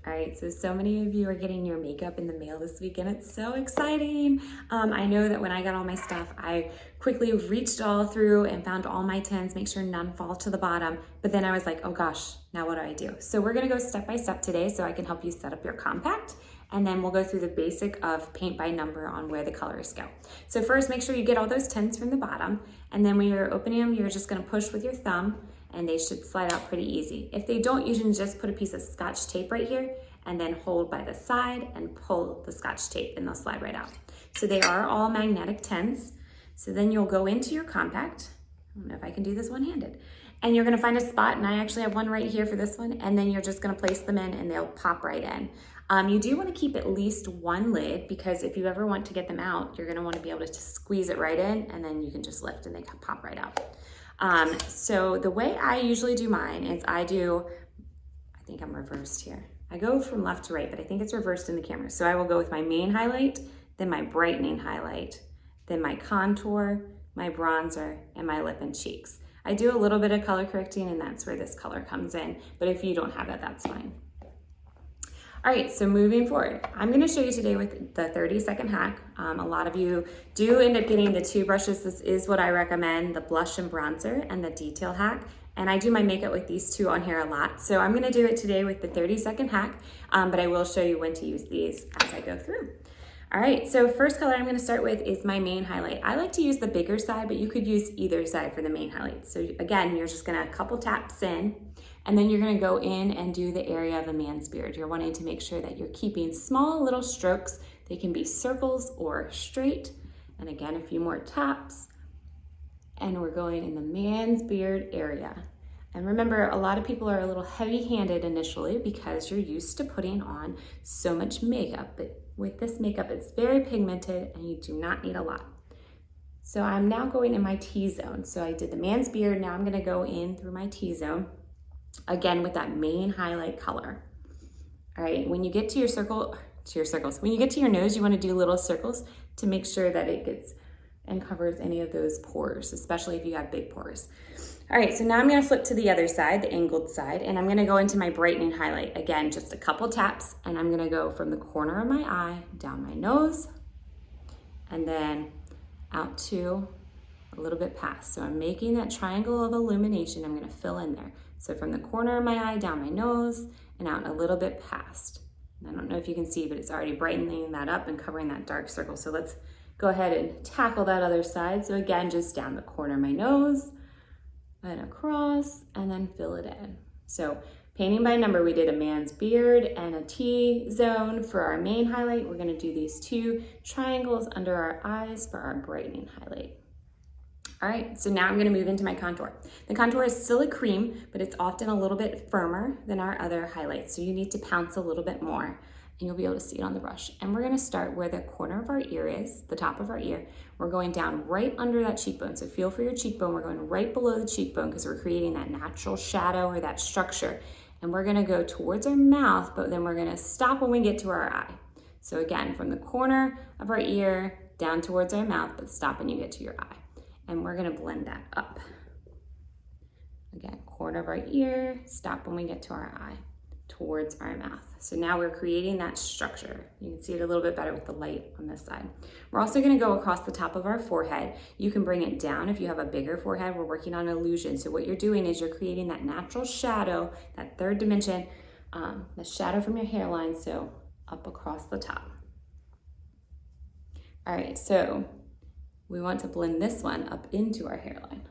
All right, so many of you are getting your makeup in the mail this week, and it's so exciting. I know that when I got all my stuff, I quickly reached all through and found all my tins, make sure none fall to the bottom. But then I was like, oh gosh, now what do I do? So we're gonna go step by step today so I can help you set up your compact. And then we'll go through the basic of paint by number on where the colors go. So first, make sure you get all those tins from the bottom. And then when you're opening them, you're just gonna push with your thumb and they should slide out pretty easy. If they don't, you can just put a piece of Scotch tape right here and then hold by the side and pull the Scotch tape and they'll slide right out. So they are all magnetic tins. So then you'll go into your compact. I don't know if I can do this one-handed. And you're gonna find a spot, and I actually have one right here for this one, and then you're just gonna place them in and they'll pop right in. You do wanna keep at least one lid because if you ever want to get them out, you're gonna wanna be able to just squeeze it right in and then you can just lift and they can pop right out. So the way I usually do mine is I think I'm reversed here. I go from left to right, but I think it's reversed in the camera. So I will go with my main highlight, then my brightening highlight, then my contour, my bronzer, and my lip and cheeks. I do a little bit of color correcting and that's where this color comes in, but if you don't have that, that's fine. All right, so moving forward, I'm gonna show you today with the 30-second hack. A lot of you do end up getting the two brushes. This is what I recommend, the blush and bronzer and the detail hack. And I do my makeup with these two on here a lot. So I'm gonna do it today with the 30-second hack, but I will show you when to use these as I go through. All right, so first color I'm gonna start with is my main highlight. I like to use the bigger side, but you could use either side for the main highlight. So again, you're just gonna couple taps in, and then you're gonna go in and do the area of a man's beard. You're wanting to make sure that you're keeping small little strokes. They can be circles or straight. And again, a few more taps. And we're going in the man's beard area. And remember, a lot of people are a little heavy-handed initially because you're used to putting on so much makeup. But with this makeup, it's very pigmented and you do not need a lot. So I'm now going in my T-zone. So I did the man's beard, now I'm gonna go in through my T-zone. Again, with that main highlight color. All right, when you get to your circles, when you get to your nose, you wanna do little circles to make sure that it gets and covers any of those pores, especially if you have big pores. All right, so now I'm gonna flip to the other side, the angled side, and I'm gonna go into my brightening highlight. Again, just a couple taps, and I'm gonna go from the corner of my eye, down my nose, and then out to a little bit past. So I'm making that triangle of illumination, I'm gonna fill in there. So from the corner of my eye, down my nose, and out a little bit past. I don't know if you can see, but it's already brightening that up and covering that dark circle. So let's go ahead and tackle that other side. So again, just down the corner of my nose, and across, and then fill it in. So painting by number, we did a man's beard and a T-zone for our main highlight. We're gonna do these two triangles under our eyes for our brightening highlight. All right, so now I'm gonna move into my contour. The contour is still a cream, but it's often a little bit firmer than our other highlights. So you need to pounce a little bit more and you'll be able to see it on the brush. And we're gonna start where the corner of our ear is, the top of our ear. We're going down right under that cheekbone. So feel for your cheekbone. We're going right below the cheekbone because we're creating that natural shadow or that structure. And we're gonna go towards our mouth, but then we're gonna stop when we get to our eye. So again, from the corner of our ear down towards our mouth, but stop when you get to your eye. And we're gonna blend that up. Again, corner of our ear, stop when we get to our eye, towards our mouth. So now we're creating that structure. You can see it a little bit better with the light on this side. We're also gonna go across the top of our forehead. You can bring it down if you have a bigger forehead. We're working on illusion. So what you're doing is you're creating that natural shadow, that third dimension, the shadow from your hairline, so up across the top. All right, so we want to blend this one up into our hairline.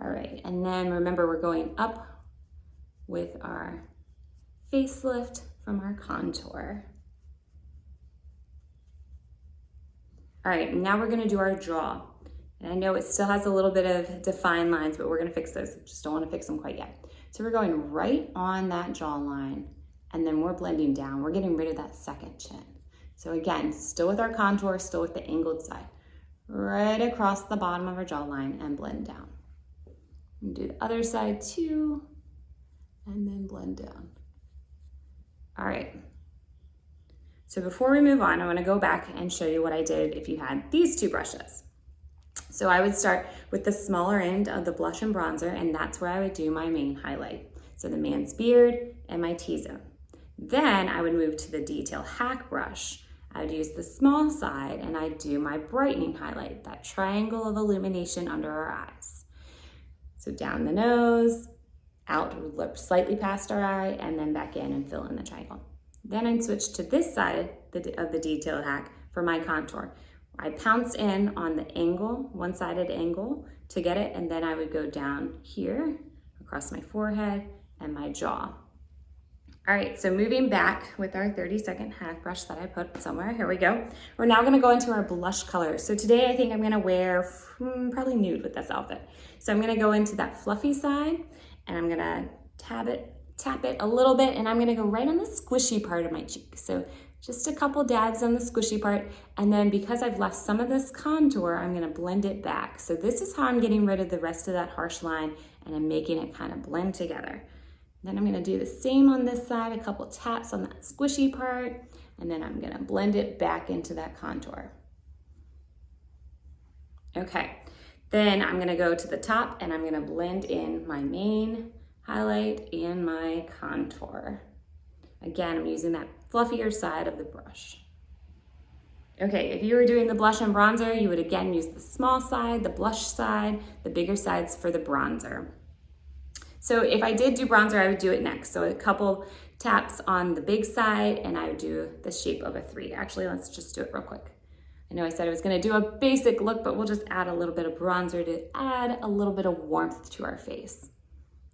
All right, and then remember we're going up with our facelift from our contour. All right, now we're gonna do our jaw. And I know it still has a little bit of defined lines, but we're gonna fix those. Just don't wanna fix them quite yet. So we're going right on that jawline, and then we're blending down. We're getting rid of that second chin. So again, still with our contour, still with the angled side. Right across the bottom of our jawline and blend down. And do the other side too, and then blend down. All right. So before we move on, I wanna go back and show you what I did if you had these two brushes. So I would start with the smaller end of the blush and bronzer, and that's where I would do my main highlight. So the man's beard and my T-zone. Then I would move to the detail hack brush. I would use the small side and I'd do my brightening highlight, that triangle of illumination under our eyes. So down the nose, out slightly past our eye, and then back in and fill in the triangle. Then I'd switch to this side of the detail hack for my contour. I pounce in on the angle, one-sided angle to get it, and then I would go down here across my forehead and my jaw. All right, so moving back with our 30-second hack brush that I put somewhere, here we go. We're now gonna go into our blush color. So today I think I'm gonna wear probably nude with this outfit. So I'm gonna go into that fluffy side and I'm gonna tap it a little bit, and I'm gonna go right on the squishy part of my cheek. So just a couple dabs on the squishy part, and then because I've left some of this contour, I'm gonna blend it back. So this is how I'm getting rid of the rest of that harsh line, and I'm making it kind of blend together. Then I'm gonna do the same on this side, a couple taps on that squishy part, and then I'm gonna blend it back into that contour. Okay, then I'm gonna go to the top and I'm gonna blend in my main highlight and my contour. Again, I'm using that fluffier side of the brush. Okay, if you were doing the blush and bronzer, you would again use the small side, the blush side, the bigger sides for the bronzer. So if I did do bronzer, I would do it next. So a couple taps on the big side and I would do the shape of a 3. Actually, let's just do it real quick. I know I said I was gonna do a basic look, but we'll just add a little bit of bronzer to add a little bit of warmth to our face.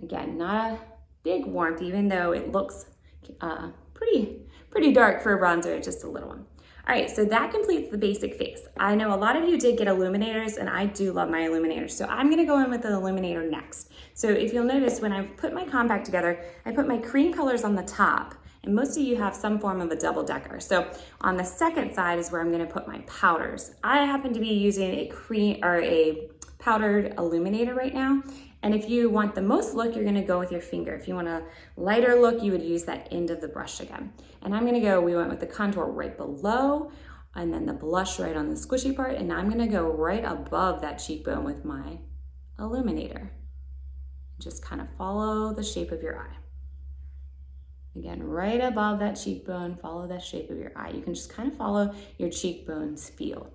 Again, not a big warmth, even though it looks pretty dark for a bronzer, just a little one. All right, so that completes the basic face. I know a lot of you did get illuminators, and I do love my illuminators. So I'm gonna go in with the illuminator next. So if you'll notice, when I put my compact together, I put my cream colors on the top, and most of you have some form of a double decker. So on the second side is where I'm gonna put my powders. I happen to be using a cream or a powdered illuminator right now. And if you want the most look, you're gonna go with your finger. If you want a lighter look, you would use that end of the brush again. And I'm gonna go, we went with the contour right below, and then the blush right on the squishy part, and I'm gonna go right above that cheekbone with my illuminator. Just kind of follow the shape of your eye. Again, right above that cheekbone, follow the shape of your eye. You can just kind of follow your cheekbone's feel.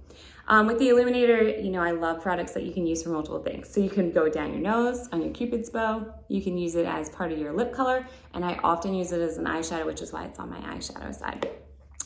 With the illuminator, you know, I love products that you can use for multiple things. So you can go down your nose on your Cupid's bow. You can use it as part of your lip color. And I often use it as an eyeshadow, which is why it's on my eyeshadow side.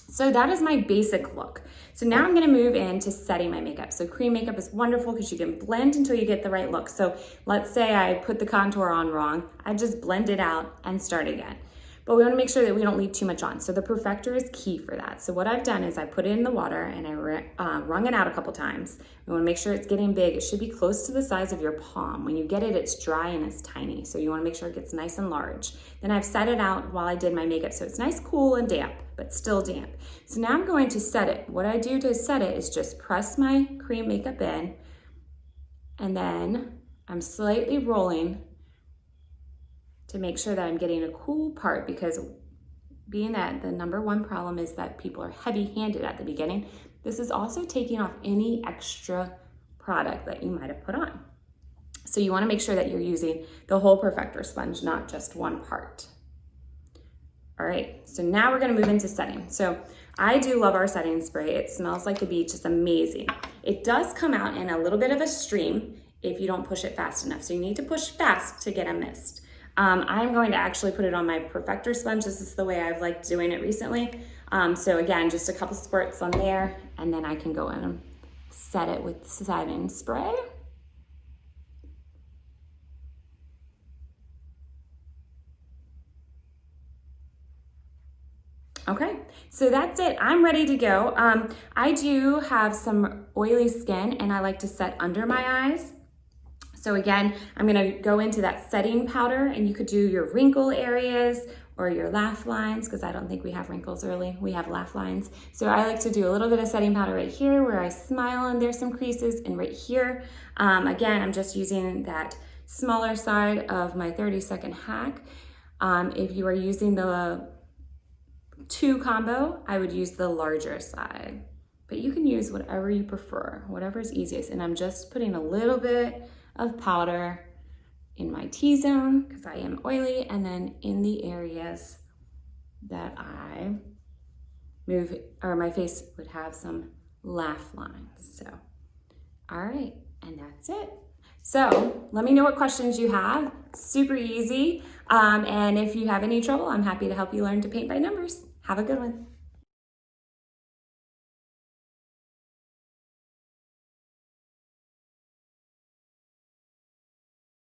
So that is my basic look. So now I'm gonna move into setting my makeup. So cream makeup is wonderful because you can blend until you get the right look. So let's say I put the contour on wrong. I just blend it out and start again. But we wanna make sure that we don't leave too much on. So the perfector is key for that. So what I've done is I put it in the water and I wrung it out a couple times. We wanna make sure it's getting big. It should be close to the size of your palm. When you get it, it's dry and it's tiny. So you wanna make sure it gets nice and large. Then I've set it out while I did my makeup. So it's nice, cool, and damp, but still damp. So now I'm going to set it. What I do to set it is just press my cream makeup in, and then I'm slightly rolling to make sure that I'm getting a cool part, because being that the #1 problem is that people are heavy-handed at the beginning, this is also taking off any extra product that you might have put on. So you wanna make sure that you're using the whole perfector sponge, not just one part. All right, so now we're gonna move into setting. So I do love our setting spray. It smells like the beach, it's amazing. It does come out in a little bit of a stream if you don't push it fast enough. So you need to push fast to get a mist. I'm going to actually put it on my perfector sponge. This is the way I've liked doing it recently. So again, just a couple squirts on there, and then I can go in and set it with the setting spray. Okay, so that's it. I'm ready to go. I do have some oily skin, and I like to set under my eyes. So again, I'm gonna go into that setting powder, and you could do your wrinkle areas or your laugh lines, because I don't think we have wrinkles really, we have laugh lines. So I like to do a little bit of setting powder right here where I smile and there's some creases, and right here. Again, I'm just using that smaller side of my 30-second hack. If you are using the 2 combo, I would use the larger side, but you can use whatever you prefer, whatever is easiest. And I'm just putting a little bit of powder in my T-zone because I am oily, and then in the areas that I move, or my face would have some laugh lines. So, all right, and that's it. So let me know what questions you have. Super easy. And if you have any trouble, I'm happy to help you learn to paint by numbers. Have a good one.